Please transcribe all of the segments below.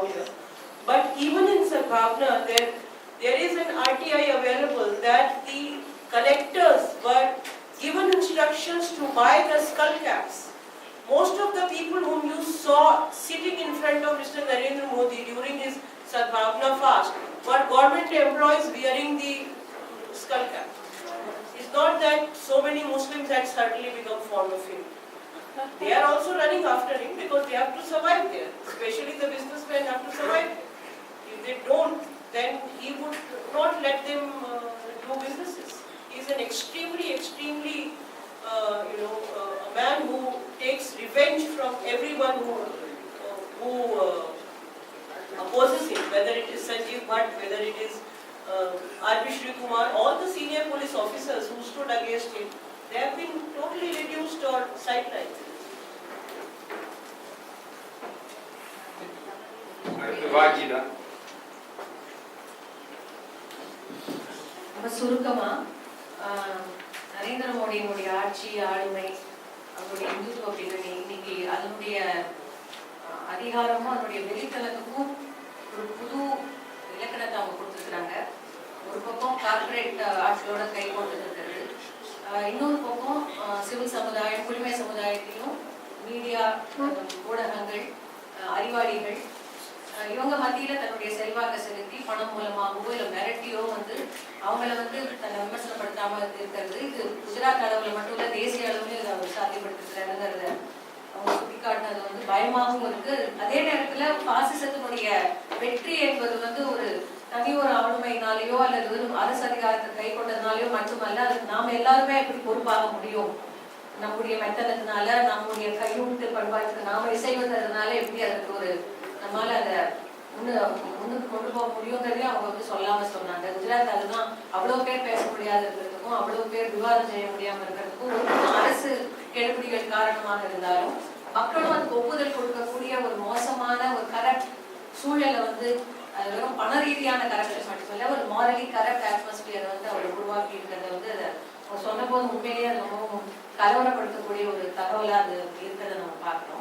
out here. But even in Sadbhavna, there is an RTI available that the collectors were given instructions to buy the skull caps. Most of the people whom you saw sitting in front of Mr. Narendra Modi during his Sadbhavna fast were government employees wearing the skull cap. It's not that so many Muslims had suddenly become fond of him. They are also running after him because they have to survive there. Especially the businessmen have to survive. If they don't, then he would not let them do businesses. He is an extremely, a man who takes revenge from everyone who opposes him, whether it is Sanjeev Bhatt, whether it is R.B. Shri Kumar, all the senior police officers who stood against him, they have been totally reduced or sidelined. சுருக்கமா நரேந்திர மோடியினுடைய ஆட்சி ஆளுமை அவருடைய இந்துத்துவ பின்னணி இன்னைக்கு அதனுடைய அதிகாரமும் அதனுடைய வெளித்தளத்துக்கும் ஒரு புது இலக்கணத்தை அவங்க கொடுத்துருக்குறாங்க. ஒரு பக்கம் கார்பரேட் ஆட்சியோட கை கொண்டு இருக்கிறது, இன்னொரு பக்கம் சிவில் சமுதாயம் குடிமை சமுதாயத்திலும் மீடியா ஊடகங்கள் அறிவாளிகள் இவங்க மத்தியில தன்னுடைய செல்வாக்க செலுத்தி பணம் மூலமாகவோ இல்லை மிரட்டியோ அவங்கள தன்னை விமர்சனப்படுத்தாம இருக்கிறது. இது குஜராத் அளவுல மட்டும் இல்ல, தேசிய அளவுல இதை அவர் சாத்தியப்படுத்துறாருங்கிறத அவங்க சுட்டிக்காட்டினது பயமாகவும் இருக்கு. அதே நேரத்துல பாசிசத்தினுடைய வெற்றி என்பது ஒரு தனி ஒரு ஆளுமையினாலேயோ அல்லது அரசு அதிகாரத்தை கை கொண்டதுனாலயோ மட்டுமல்ல, அதுக்கு நாம எல்லாருமே எப்படி பொறுப்பாக முடியும், நம்முடைய மெத்தனத்தினால நம்முடைய கையூட்டு பண்பாட்டுக்கு நாம இசைவதனால எப்படி அதுக்கு ஒரு நம்மளால அதை முன்னுக்கு கொண்டு போக முடியுங்கிறதையும் அவங்க சொல்லாம சொன்னாங்க. குஜராத் அதுதான் அவ்வளவு பேர் பேச முடியாத இருக்கிறதுக்கும் அவ்வளவு பேர் விவாதம் செய்ய முடியாம இருக்கிறதுக்கும் ஒரு அரசு கெடுபிடிகள் காரணமாக இருந்தாலும் மக்களும் அதுக்கு ஒப்புதல் கொடுக்கக்கூடிய ஒரு மோசமான ஒரு கரப்ட் சூழலை அது வெறும் பண ரீதியான கரப்ஷன் மட்டுமல்ல, ஒரு மாரலி கரப்ட் அட்மாஸ்பியர் அவர் உருவாக்கி இருக்கிறத அவங்க சொன்ன போது உண்மையிலேயே அது ரொம்பவும் கலவரப்படுத்தக்கூடிய ஒரு தகவலா அது இருக்கிறத நம்ம பார்க்கிறோம்.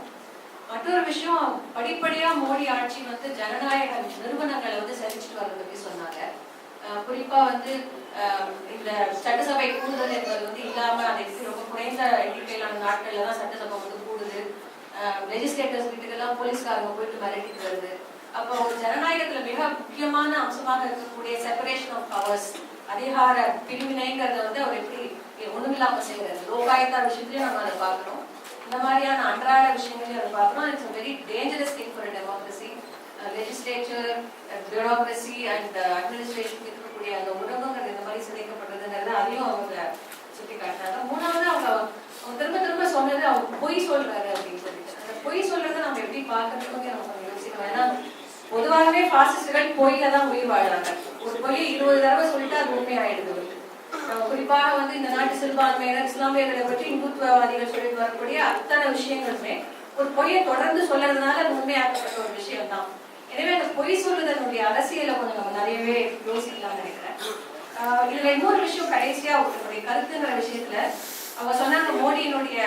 மற்றொரு விஷயம், படிப்படியா மோடி ஆட்சி ஜனநாயக நிறுவனங்களை சரிச்சுட்டு வர்றதை பத்தி சொன்னாங்க. குறிப்பா இந்த சட்டசபை கூடுதல் என்பது இல்லாம அதை ரொம்ப குறைந்த எண்ணிக்கையிலான நாட்கள்ல தான் சட்டசபை கூடுது. லெஜிஸ்லேட்டர்ஸ் வீட்டுக்கெல்லாம் போலீஸ்காரங்க போயிட்டு மிரட்டிட்டு வருது. அப்போ ஒரு ஜனநாயகத்துல மிக முக்கியமான அம்சமாக இருக்கக்கூடிய செப்பரேஷன் ஆஃப் பவர்ஸ், அதிகார பிரிவினைங்கிறத அவர் எப்படி ஒண்ணுமில்லாம செய்யறது. லோகாயுக்தா விஷயத்துலயும் நம்ம அதை பார்க்கணும், இந்த மாதிரியான அன்றாட விஷயங்களையும் அதை பார்க்கணும். It's a very dangerous thing for a democracy. Legislature, bureaucracy and administration இருக்கக்கூடிய அந்த உறவுங்கிறது இந்த மாதிரி சிதைக்கப்படுறதுங்கிறது அதையும் அவங்க சுட்டி காட்டினாங்க. மூணாவது அவங்க திரும்ப சொன்னது அவங்க பொய் சொல்றாரு அப்படின்னு சொல்லிட்டு, அந்த பொய் சொல்றதை நம்ம எப்படி பார்க்கறதுக்கு நம்ம யோசிக்கணும். ஏன்னா பொதுவாகவே பாசிஸ்டுகள் பொய்ல தான் உயிர் வாழ்றாங்க. ஒரு பொய்யை 20 தடவை சொல்லிட்டு அது உண்மையாயிடுது. குறிப்பாக இந்த நாட்டு சிறுபான்மையினர் இஸ்லாமியர்களை பற்றி இந்துத்துவவாதிகள் சொல்லிட்டு வரக்கூடிய அத்தனை விஷயங்களுமே ஒரு பொய்யை தொடர்ந்து சொல்றதுனால அது உண்மையாக்கப்பட்ட ஒரு விஷயம் தான். எனவே அந்த பொய் சொல்லுதனுடைய அரசியலை கொஞ்சம் நம்ம நிறையவே யோசிக்கலாம்னு நினைக்கிறேன். இதுல இன்னொரு விஷயம் கடைசியா அவங்களுடைய கருத்துங்கிற விஷயத்துல அவங்க சொன்னாங்க, மோடியினுடைய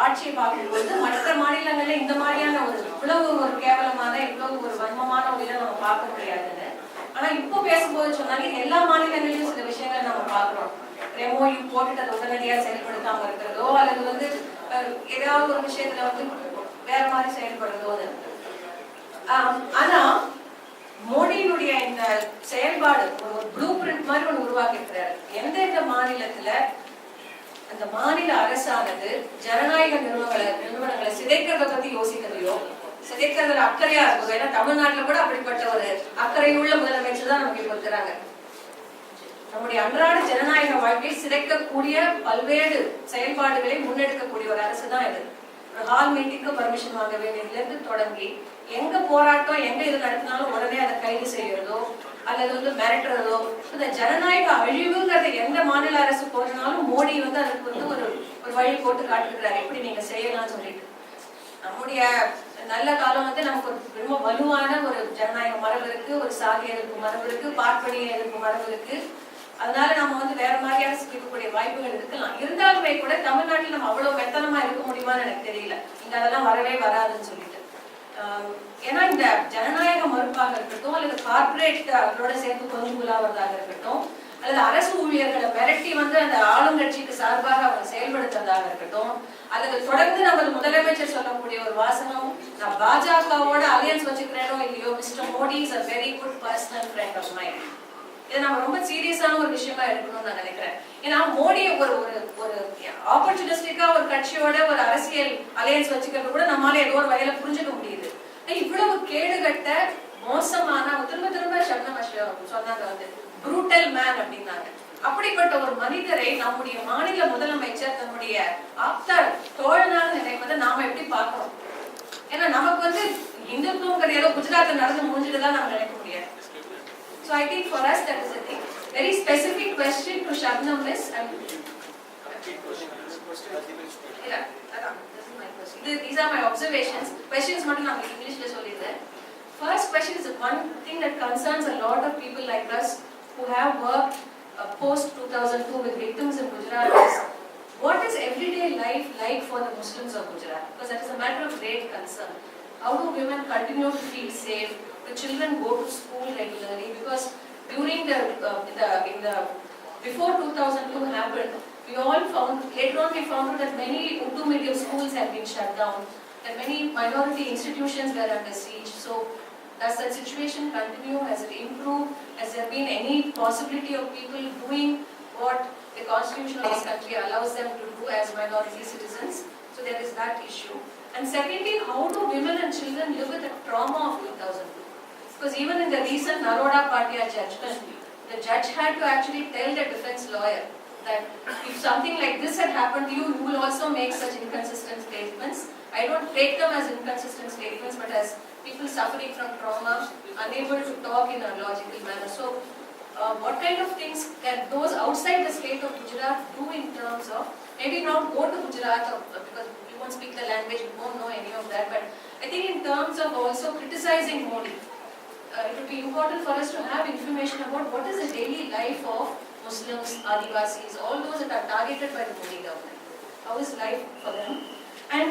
ஆட்சியை பார்க்கும்போது மற்ற மாநிலங்கள்ல இந்த மாதிரியான இவ்வளவு ஒரு கேவலமான இவ்வளவு ஒரு வன்மமான ஒரு இதை நம்ம பார்க்க முடியாதுன்னு. ஆனா இப்போ பேசும்போது சொன்னாங்க எல்லா மாநிலங்களிலும் சில விஷயங்கள் நம்ம பார்க்கிறோம். MOU போட்டுட்டு அதை உடனடியா செயல்படுத்தாம இருக்கிறதோ அல்லது ஏதாவது ஒரு விஷயத்துல வேற மாதிரி செயல்படுறதோ. ஆனா மோடியினுடைய இந்த செயல்பாடு ஒரு ப்ளூ பிரிண்ட் மாதிரி ஒண்ணு உருவாக்கி இருக்கிறாரு. எந்தெந்த மாநிலத்துல அந்த மாநில அரசானது ஜனநாயக நிறுவனங்களை சிதைக்கிறத பத்தி யோசிக்கிறதையோ சிதைக்கிறதுல அக்கறையா இருக்கும். ஏன்னா தமிழ்நாட்டுல கூட அப்படிப்பட்ட ஒரு அக்கறையுள்ள முதலமைச்சர் தான் நமக்கு இருக்கிறாங்க. நம்முடைய அன்றாட ஜனநாயக வாழ்க்கையை சிதைக்கக்கூடிய பல்வேறு செயல்பாடுகளை முன்னெடுக்கக்கூடிய ஒரு அரசு தான் இது. ஹால் மீட்டிங்க்கு பர்மிஷன் வாங்க வேண்டியதுல இருந்து தொடங்கி எங்க போராட்டம் எங்க இது நடத்தினாலும் உடனே அதை கைது செய்யறதோ அல்லது மிரட்டுறதோ, இந்த ஜனநாயக அழிவுங்கிறத எந்த மாநில அரசு போறதுனாலும் மோடி அதுக்கு ஒரு வழி போட்டு காட்டுகிறாரு எப்படி நீங்க செய்யலாம்னு சொல்லிட்டு. நம்முடைய நல்ல காலம் நமக்கு ரொம்ப வலுவான ஒரு ஜனநாயக மரபு இருக்கு, ஒரு சாதி எதிர்ப்பு மரபு இருக்கு, பார்ப்பனிய எதிர்ப்பு மரபு இருக்கு. அதனால நம்ம வேற மாதிரியான சிக்கக்கூடிய வாய்ப்புகள் இருக்கலாம். இருந்தாலுமே கூட தமிழ்நாட்டில் நம்ம அவ்வளவு மெத்தனமா இருக்க முடியுமான்னு எனக்கு தெரியல. இங்க அதெல்லாம் வரவே வராதுன்னு சொல்லிட்டு ஏன்னா இந்த ஜனநாயக மறுப்பாக இருக்கட்டும் அல்லது கார்பரேட் அவரோட சேர்த்து கொஞ்சம் குலாவதாக இருக்கட்டும் அல்லது அரசு ஊழியர்களை மிரட்டி வந்து அந்த ஆளுங்கட்சிக்கு சார்பாக அவங்க செயல்படுத்துறதாக இருக்கட்டும் அல்லது தொடர்ந்து நமது முதலமைச்சர் சொல்லக்கூடிய ஒரு வாசகம் நான் பாஜகவோட அலையன்ஸ் வச்சுக்கிறேனோ இல்லையோ mister Modi is a very good personal friend of mind. இதை நம்ம ரொம்ப சீரியஸான ஒரு விஷயமா எடுக்கணும்னு நான் நினைக்கிறேன். ஏன்னா மோடி ஒரு ஒரு ஆப்பர்ச்சுனிஸ்டிக்கா ஒரு கட்சியோட ஒரு அரசியல் அலையன்ஸ் வச்சுக்கிறது கூட நம்மளால ஏதோ ஒரு வகையில புரிஞ்சுக்க முடியுது. இவ்வளவு கேடுகட்ட மோசமான திரும்ப சப்னம் சொன்னாங்க வந்து ப்ரூட்டல் மேன் அப்படின்னாங்க. அப்படிப்பட்ட ஒரு மனிதரை நம்முடைய மாநில முதலமைச்சர் தன்னுடைய ஆப்த தோழனாக நினைப்பதை நாம எப்படி பார்க்கிறோம்? ஏன்னா நமக்கு வந்து இந்துத்துவம் கிடையாது குஜராத்ல நடந்து முடிஞ்சுட்டுதான் நம்ம நினைக்க முடியாது. So I think for us that is a thing. Very specific question to Shabnam Miss. Yeah, this is my question. These are my observations. Questions மட்டும் நான் இங்கிலீஷ்ல சொல்லிடுறேன். First question is one thing that concerns a lot of people like us who have worked post 2002 with victims in Gujarat is what is everyday life like for the Muslims of Gujarat? Because that is a matter of great concern. How do women continue to feel safe? The children go to school regularly? Because during before 2002 happened, we all found, later on we found out that many Urdu medium schools had been shut down, that many minority institutions were under siege. So does that situation continue? Has it improved? Has there been any possibility of people doing what the constitution of this country allows them to do as minority citizens? So there is that issue. And secondly, how do women and children live with the trauma of 2002? Because even in the recent Naroda Patia judgment, the judge had to actually tell the defense lawyer that if something like this had happened to you, you will also make such inconsistent statements. I don't take them as inconsistent statements, but as people suffering from trauma, unable to talk in a logical manner. So, what kind of things can those outside the state of Gujarat do in terms of, maybe not go to Gujarat because we won't speak the language, we won't know any of that, but I think in terms of also criticizing Modi, it would be important for us to have information about what is the daily life of Muslims, Adivasis, all those that are targeted by the Modi government. How is life for them? And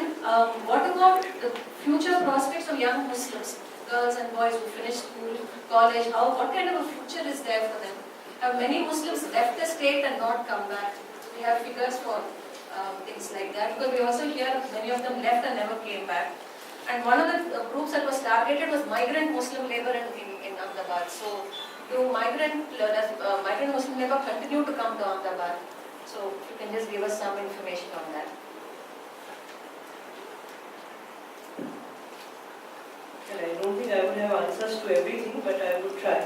what about the future prospects of young Muslims, girls and boys who finish school, college? What kind of a future is there for them? Have many Muslims left the state and not come back? We have figures for things like that, because we also hear many of them left and never came back. And one of the groups that was targeted was migrant Muslim labor in Ahmedabad. So, do migrant Muslim labor continue to come to Ahmedabad? So, you can just give us some information on that. And I don't think I would have answers to everything, but I would try.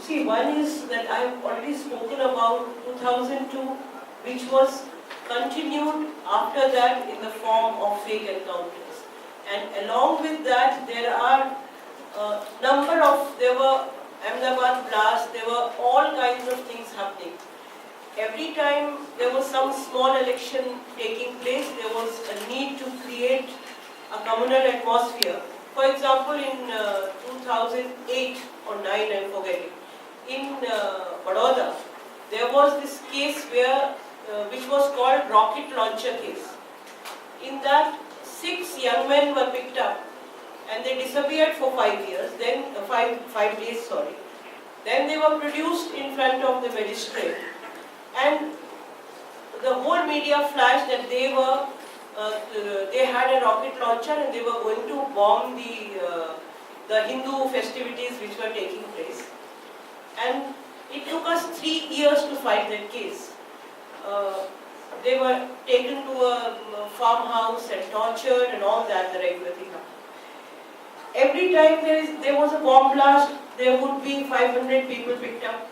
See, one is that I've already spoken about 2002, which was continued after that in the form of fake encounters. And along with that, there are there were Ahmedabad blasts, there were all kinds of things happening. Every time there was some small election taking place, there was a need to create a communal atmosphere. For example, in 2008 or 9, I'm forgetting, in Baroda, there was this case which was called rocket launcher case. In that, 6 young men were picked up and they disappeared for 5 years, then 5 days, sorry. Then they were produced in front of the magistrate and the whole media flashed that they had a rocket launcher and they were going to bomb the Hindu festivities which were taking place. And it took us 3 years to fight that case. They were taken to a farmhouse and tortured and all that, the regular thing. Every time there was a bomb blast, there would be 500 people picked up.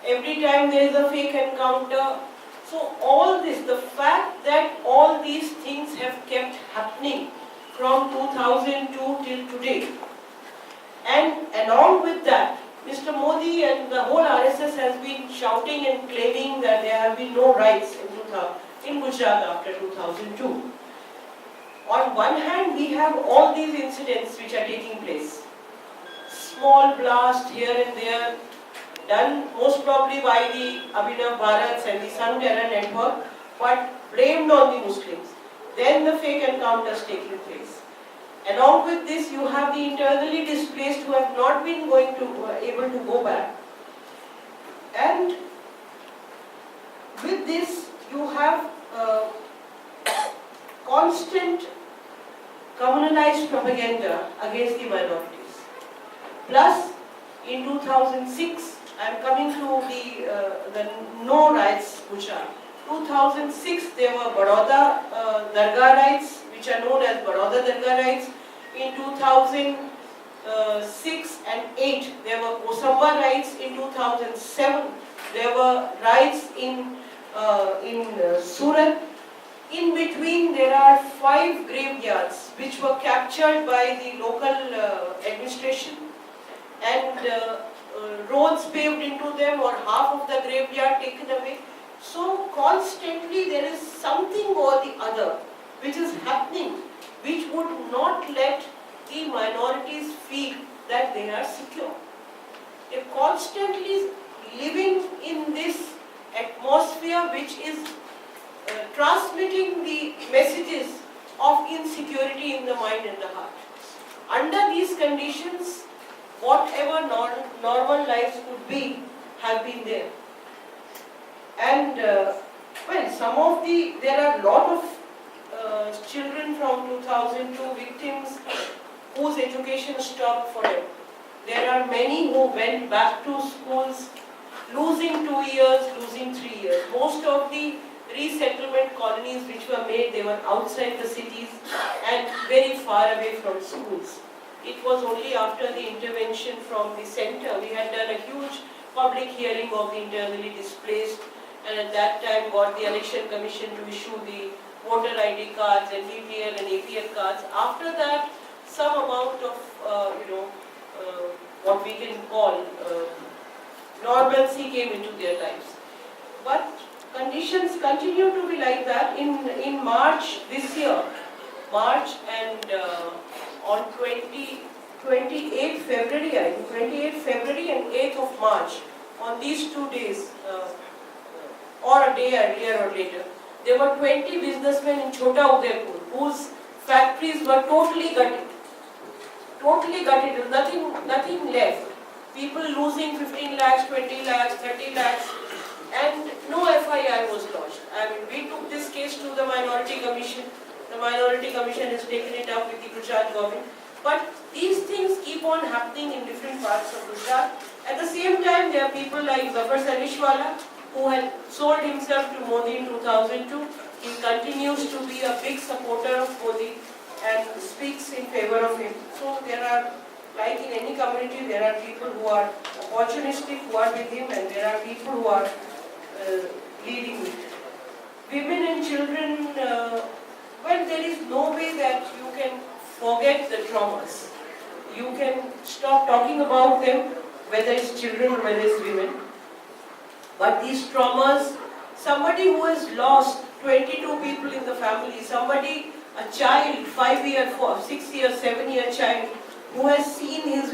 Every time there is a fake encounter. So all this, the fact that all these things have kept happening from 2002 till today, and along with that, Mr. Modi and the whole RSS has been shouting and claiming that there have been no riots in Gujarat after 2002. On one hand, we have all these incidents which are taking place. Small blast here and there, done most probably by the Abhinav Bharats and the Sun Terror Network, but blamed on the Muslims. Then the fake encounters taking place. Along with this, you have the internally displaced who have not been able to go back. And with this, you have constant communalized propaganda against the minorities. Plus, in 2006, I am coming to the no rights Gujarat. 2006, there were Baroda Dargah riots, which are known as Baroda Dargah riots. In 2006 and 8, there were Kosamba riots. In 2007, there were riots in Surat. In between, there are 5 graveyards which were captured by the local administration, and roads paved into them, or half of the graveyard taken away. So constantly there is something or the other which is happening, which would not let the minorities feel that they are secure. They are constantly living in this atmosphere which is transmitting the messages of insecurity in the mind and the heart. Under these conditions, whatever normal lives could be have been there. And there are a lot of children from 2002 victims whose education stopped forever. There are many who went back to schools, losing 2 years, losing 3 years. Most of the resettlement colonies which were made, they were outside the cities and very far away from schools. It was only after the intervention from the center, we had done a huge public hearing of the internally displaced, and at that time got the election commission to issue the voter ID cards and BPL and APL cards. After that, some amount of, what we can call normalcy came into their lives. But conditions continue to be like that. In March this year, March and on 28th February, I think, 28th February and 8th of March, on these 2 days, or a day earlier or later, there were 20 businessmen in Chota Udaipur whose factories were totally gutted. Totally gutted, nothing left. People losing 15 lakhs, 20 lakhs, 30 lakhs, and no FIR was lodged. I mean, we took this case to the Minority Commission. The Minority Commission has taken it up with the Gujarat government. But these things keep on happening in different parts of Gujarat. At the same time, there are people like Zafar Salishwala, who had sold himself to Modi in 2002. He continues to be a big supporter of Modi and speaks in favor of him. So there are, like in any community, there are people who are opportunistic, who are with him, and there are people who are leading with him. Women and children, there is no way that you can forget the traumas. You can stop talking about them, whether it's children or whether it's women. But these traumas, somebody who has lost 22 people in the family, somebody, a child, 5-year, 6-year, 7-year child, who has seen his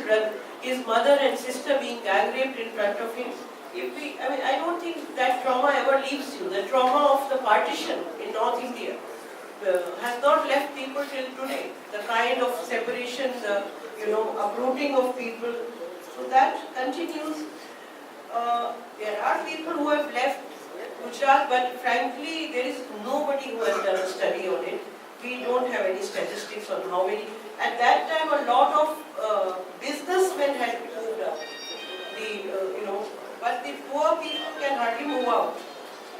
mother and sister being gang raped in front of him. I don't think that trauma ever leaves you. The trauma of the partition in North India has not left people till today. The kind of separation, the uprooting of people, so that continues. There are people who have left Gujarat, but frankly, there is nobody who has done a study on it. We don't have any statistics on how many. At that time, a lot of businessmen had moved out. But the poor people can hardly move out.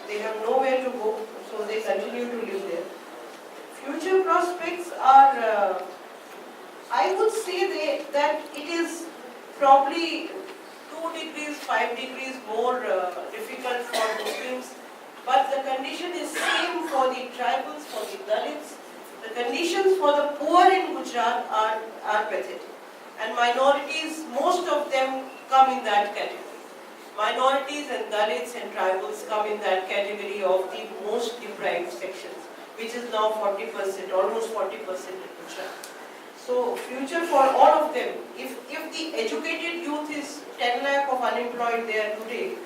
They have nowhere to go, so they continue to live there. Future prospects are, I would say that it is probably 2 degrees, 5 degrees more difficult for Muslims, but the condition is same for the tribals, for the Dalits. The conditions for the poor in Gujarat are pathetic, and minorities, most of them come in that category. Minorities and Dalits and tribals come in that category of the most deprived sections, which is now 40%, almost 40% in Gujarat. So future for all of them, if the educated youth is 10 lakh of unemployed there today,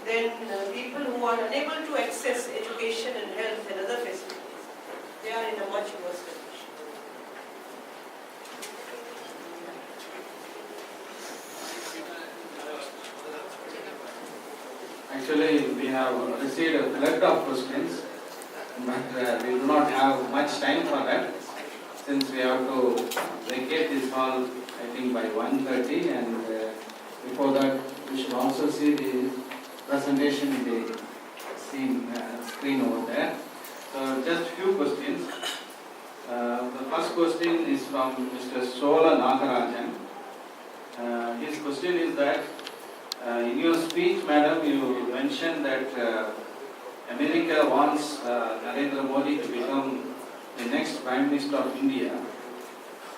then people who are unable to access education and health and other facilities, they are in a much worse condition. Actually, we have received a flood of questions, but we do not have much time for that, since we have to vacate this hall, I think by 1:30, and before that, we should also see the presentation in the screen over there. So just few questions. The first question is from Mr. Sola Nagarajan. His question is that, in your speech, madam, you mentioned that America wants Narendra Modi to become the next Prime Minister of India.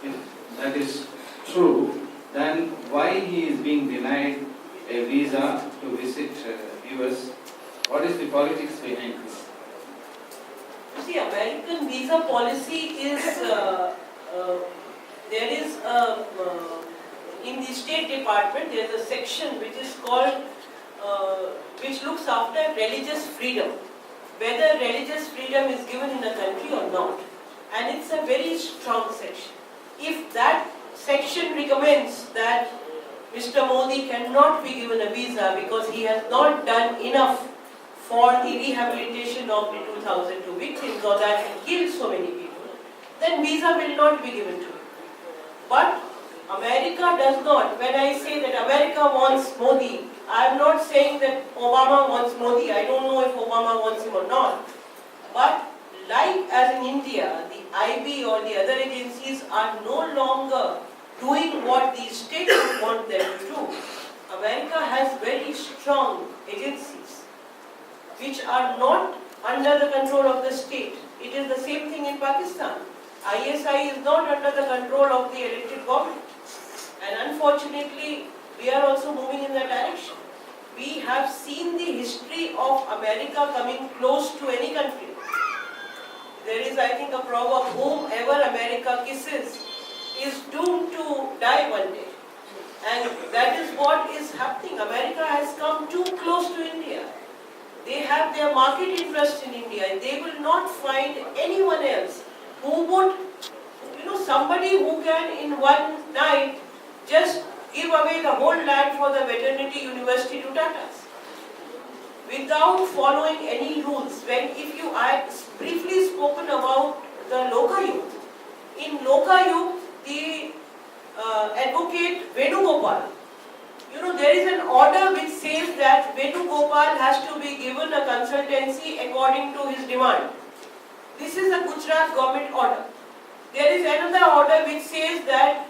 If that is true, then why he is being denied a visa to visit US? What is the politics behind this? You see, American visa policy is, there is in the State Department, there is a section which is called, which looks after religious freedom, whether religious freedom is given in the country or not. And it's a very strong section. If that section recommends that Mr. Modi cannot be given a visa because he has not done enough for the rehabilitation of the 2002 victims, or that he killed so many people, then visa will not be given to him. But America does not. When I say that America wants Modi, I am not saying that Obama wants Modi. I don't know if Obama wants him or not. But like as in India, the IB or the other agencies are no longer doing what the states want them to do. America has very strong agencies which are not under the control of the state. It is the same thing in Pakistan. ISI is not under the control of the elected government. And unfortunately, we are also moving in that direction. We have seen the history of America coming close to any country. There is, I think, a proverb, whomever America kisses is doomed to die one day. And that is what is happening. America has come too close to India. They have their market interest in India, and they will not find anyone else who would, somebody who can in one night just give away the whole land for the veterinary university to Tatas without following any rules. I briefly spoken about the Lokayuk. In Lokayuk, the advocate Venugopal, there is an order which says that Venugopal has to be given a consultancy according to his demand. This is a Gujarat government order. There is another order which says that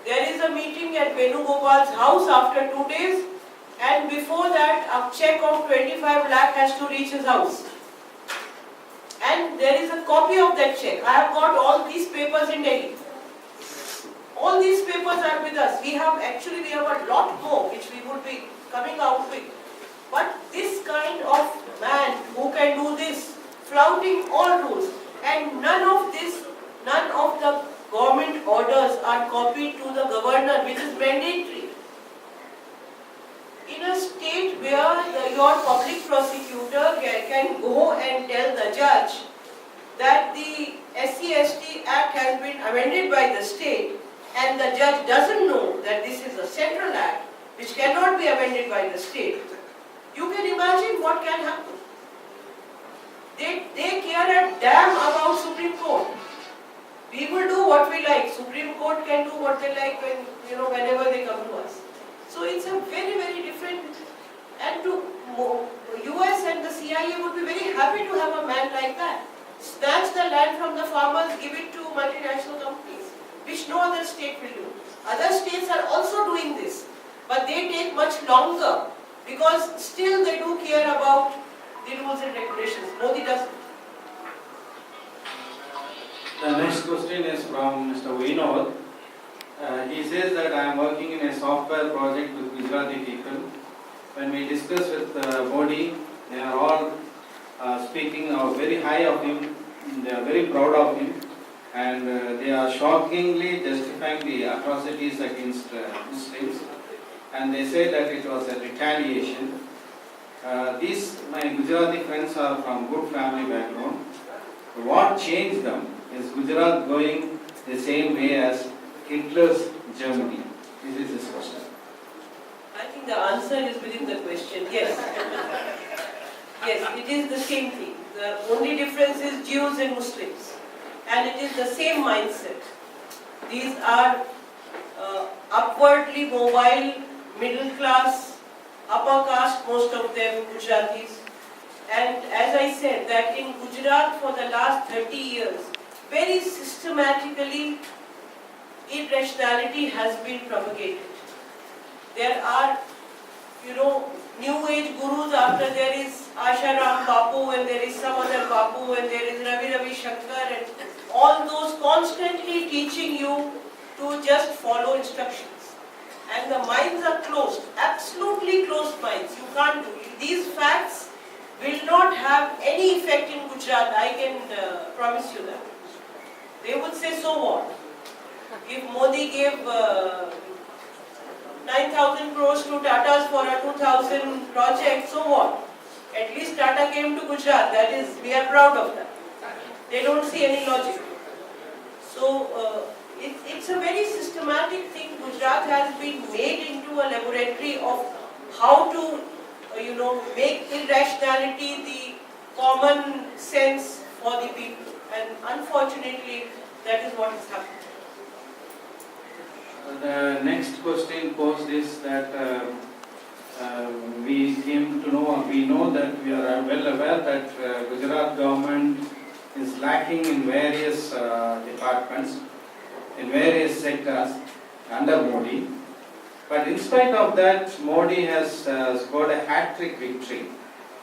there is a meeting at Venugopal's house after 2 days, and before that a check of 25 lakh has to reach his house. And there is a copy of that check. I have got all these papers in Delhi. All these papers are with us. We have a lot more which we would be coming out with. But this kind of man who can do this, flouting all rules, and none of the government orders are copied to the governor, which is mandatory. In a state where your public prosecutor can go and tell the judge that the SC/ST Act has been amended by the state, and the judge doesn't know that this is a central act which cannot be amended by the state, you can imagine what can happen. They care a damn about Supreme Court. We will do what we like. Supreme Court can do what they like whenever they come to us. So it's a very, very different. And US and the CIA would be very happy to have a man like that. Snatch the land from the farmers, give it to multinational companies, which no other state will do. Other states are also doing this, but they take much longer because still they do care about the rules and regulations. Modi doesn't. The next question is from Mr. Vinod. He says that I am working in a software project with Gujarati people. When we discuss with Modi, they are all speaking very high of him. They are very proud of him, and they are shockingly justifying the atrocities against Muslims. And they say that it was a retaliation. My Gujarati friends are from good family background. What changed them? Is Gujarat going the same way as Hitler's Germany? This is his question. I think think the answer is within the question. Yes. Yes, it is the same thing. The only difference is Jews and Muslims. And it is the same mindset. These are upwardly mobile, middle class, upper caste, most of them Gujaratis. And as I said, that in Gujarat for the last 30 years, very systematically, irrationality has been propagated. There are, new age gurus after there is Asharam Bapu and there is some other Bapu and there is Ravi Shankar and all those constantly teaching you to just follow instructions. And the minds are closed, absolutely closed minds. You can't do it. These facts will not have any effect in Gujarat, I can promise you that. They would say, so what? If Modi gave 9,000 crores to Tata's for a 2,000 project, so what? At least Tata came to Gujarat, that is, we are proud of that. They don't see any logic. So, it's a very systematic thing. Gujarat has been made into a laboratory of how to, make irrationality the common sense for the people. And unfortunately, that is what has happened. The next question posed is that we came to know, we know that we are well aware that Gujarat government is lacking in various departments, in various sectors under Modi. But in spite of that, Modi has scored a hat-trick victory.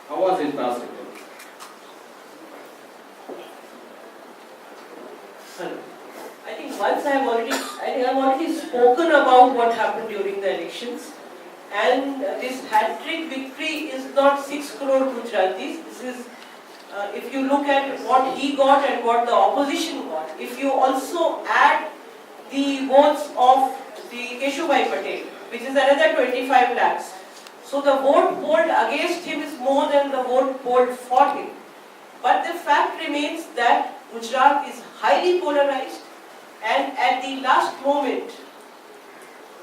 How was it possible? I think once I have already spoken about what happened during the elections. And this hat-trick victory is not 6 crore Gujaratis. This is, if you look at what he got and what the opposition got, if you also add the votes of the Keshubhai Patel, which is another 25 lakhs. So the vote polled against him is more than the vote polled for him. But the fact remains that Gujarat is highly polarized, and at the last moment,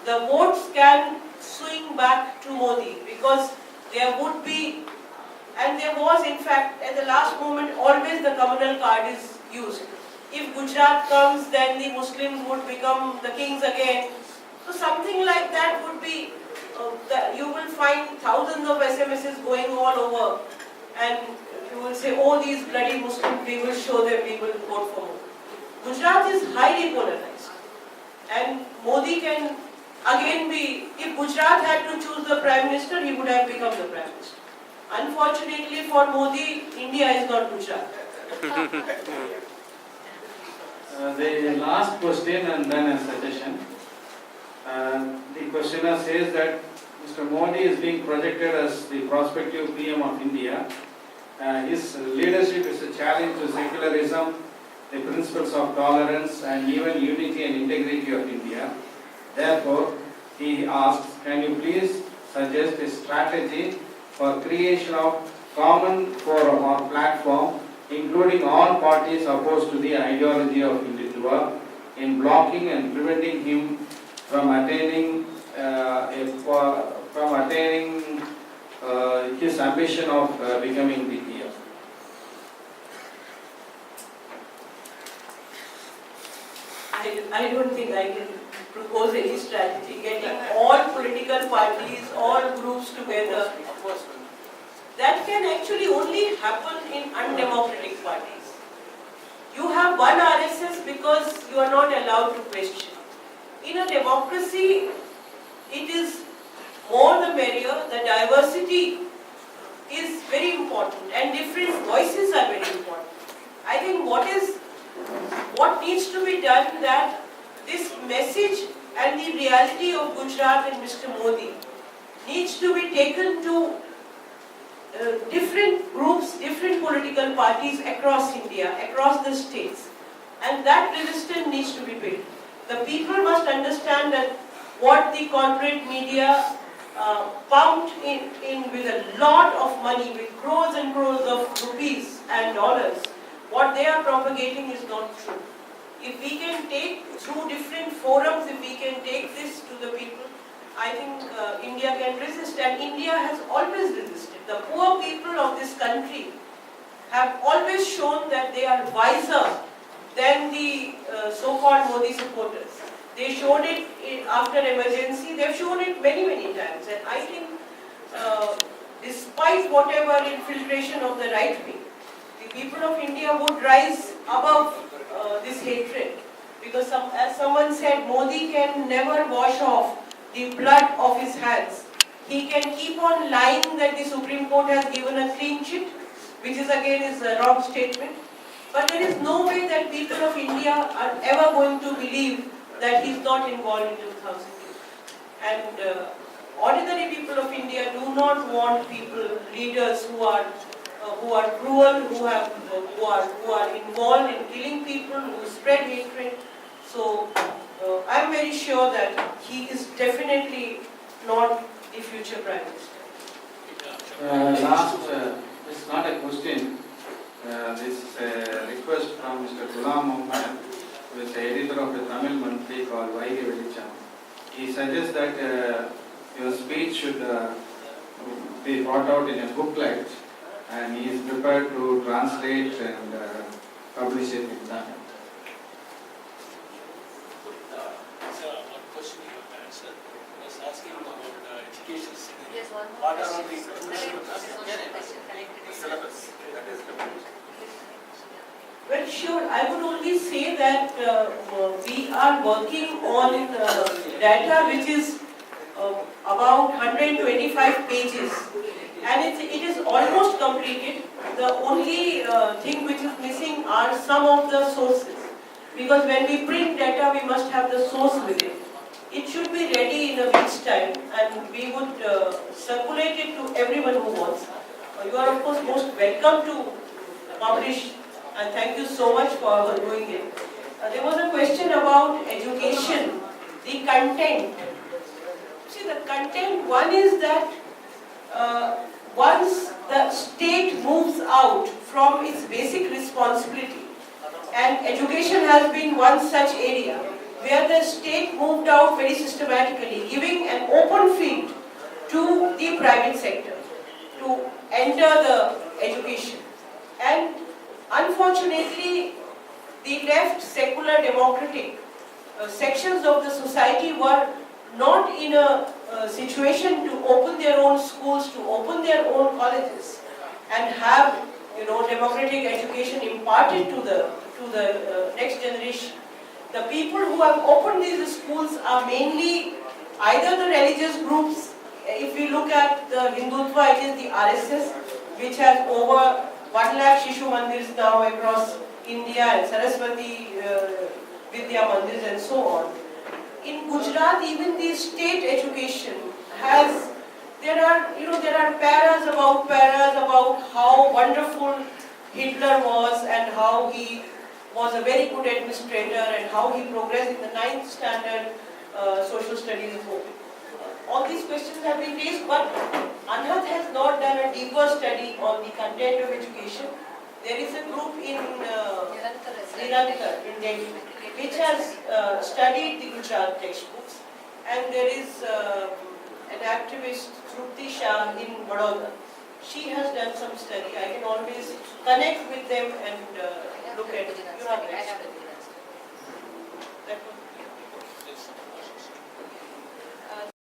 the votes can swing back to Modi because there would be, and there was in fact at the last moment always the communal card is used. If Gujarat comes, then the Muslims would become the kings again. So something like that would be, you will find thousands of SMSs going all over, and you will say, oh, these bloody Muslims, we will show them, we will vote for Modi. Gujarat is highly polarized, and Modi can again be, if Gujarat had to choose the Prime Minister, he would have become the Prime Minister. Unfortunately for Modi, India is not Gujarat. The last question and then a suggestion. The questioner says that Mr. Modi is being projected as the prospective PM of India. His leadership is a challenge to secularism, the principles of tolerance and even unity and integrity of India. Therefore, he asks, can you please suggest a strategy for creation of common forum or platform including all parties opposed to the ideology of Hindutva in blocking and preventing him from attaining his ambition of becoming the PM. I don't think I can propose any strategy. Getting all political parties, all groups together, that can actually only happen in undemocratic parties. You have one RSS because you are not allowed to question. In a democracy, it is more the merrier. The diversity is very important and different voices are very important. I think what needs to be done, that this message and the reality of Gujarat and Mr. Modi needs to be taken to different groups, different political parties across India, across the states. And that resistance needs to be built. The people must understand that what the corporate media pumped in with a lot of money, with crores and crores of rupees and dollars, what they are propagating is not true. If we can take through different forums, if we can take this to the people, I think India can resist, and India has always resisted. The poor people of this country have always shown that they are wiser than the so-called Modi supporters. They showed it after emergency, they've shown it many, many times. And I think despite whatever infiltration of the right wing, the people of India would rise above this hatred. Because as someone said, Modi can never wash off the blood of his hands. He can keep on lying that the Supreme Court has given a clean chit, which is again a wrong statement. But there is no way that people of India are ever going to believe that he is not involved in 2002. And ordinary people of India do not want leaders who are cruel, who are involved in killing people, who spread hatred. So I am very sure that he is definitely not the future Prime Minister. This is not a question. This is a request from Mr. Ghulam Mohammed, who is the editor of a Tamil monthly called Vaigi Velicham. He suggests that your speech should be brought out in a booklet, and he is prepared to translate and publish it in Tamil. One question you have answered. I was asking about education. Yes, one more What are question. all the syllabus that is developed? Well, sure. I would only say that we are working on data which is about 125 pages, and it is almost completed. The only thing which is missing are some of the sources, because when we print data, we must have the source with it. It should be ready in a week's time, and we would circulate it to everyone who wants. You are of course most welcome to publish, and thank you so much for doing it. There was a question about education, the content. See, the content, one is that once the state moves out from its basic responsibility, and education has been one such area where the state moved out very systematically, giving an open field to the private sector to enter the education. And unfortunately, the left, secular, democratic sections of the society were not in a situation to open their own schools, to open their own colleges, and have democratic education imparted to the next generation. The people who have opened these schools are mainly either the religious groups. If we look at the Hindutva, it is the RSS, which has over 1 lakh Shishu Mandirs now across India, and Saraswati Vidya Mandirs and so on. In Gujarat, even the state education has, there are paras about how wonderful Hitler was and how he was a very good administrator and how he progressed in the 9th standard social studies book. All these questions have been raised, but Anhat has not done a deeper study on the content of education. There is a group in Nirantar in Delhi which has studied the Gujarat textbooks, and there is an activist, Trupti Shah, in Vadodara. She has done some study. I can always connect with them and look at it. You have